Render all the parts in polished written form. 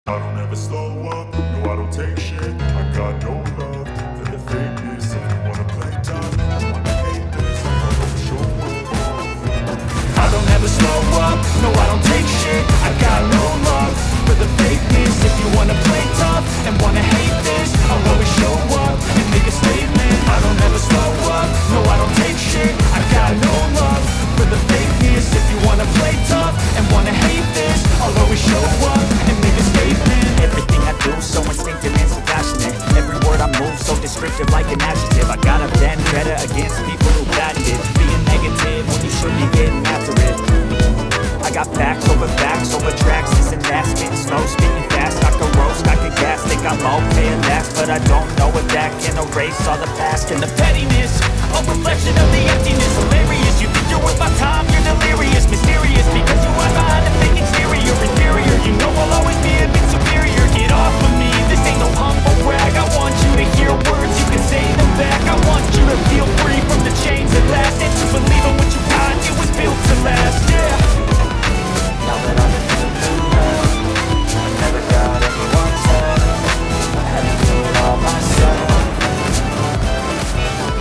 I don't ever slow up, no I don't take shit. I got no love for the fakeness. If you wanna play tough, I wanna hate this. I don't show up. I don't ever slow up, no I don't take shit. I got no love for the fakeness. If you wanna play tough and wanna hate this, I'll always show up and make a statement. I don't ever slow up, no I don't take shit. I got no love for the fakeness. If you wanna play tough and wanna hate this, I'll always show up and make a statement. Everything I do so instinctive and so passionate. Every word I move so descriptive like an adjective. I got a vendetta against people who patent it. Being negative when you should be getting after it. I got facts over tracks. This and that, spitting slow, speaking fast. I can roast, I can gas, think I'm okay at last. But I don't know if that can erase all the past. And the pettiness, a reflection of the emptiness. Hilarious, you think you're worth my time, you're delirious. Mysterious, because you hide behind a fake exterior. Inferior, you know I'll always be a bit superior. Get off of me, this ain't no humble brag. I want you to hear words, you can say them back. I want you to feel free from the chains at last. And to believe in what you got, it was built to last, yeah. Now that I'm in the blue world, I never got anyone's help. I had to do it all myself.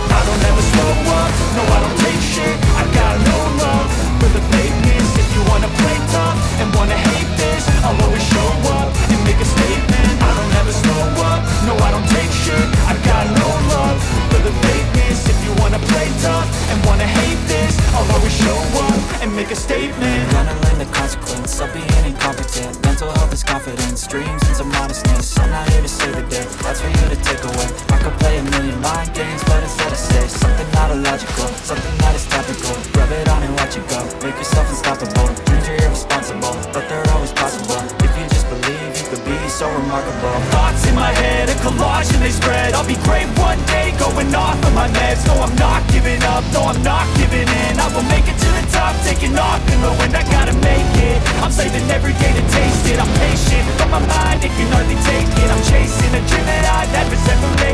I don't ever slow up, no I don't take shit. I got no love for the fakeness. If you wanna play tough and wanna hate this, I'll always show up and make a statement. I don't ever slow up, no I don't take shit. I got no love for the fakeness. If you wanna play tough and wanna hate this, I'll always show up and make a statement. Gonna learn the consequence of being incompetent. Mental health is confidence, dreams and some modestness. I'm not here to save the day, that's for you to take away. I could play a million mind games, but instead I say something not illogical, something that is topical. Rub it on and watch it go, make yourself unstoppable. Dreams are irresponsible, but they're always possible. If you just believe, you could be so remarkable. Thoughts in my head, a collage and they spread. I'll be great one day, going off of my meds. No, I'm not giving up, no, I'm not giving in. I will make it to the top, taking off in the wind. I gotta make it, I'm saving every day to taste it. I'm patient, but my mind, it can hardly take it. I'm chasing a dream that I've had for several days.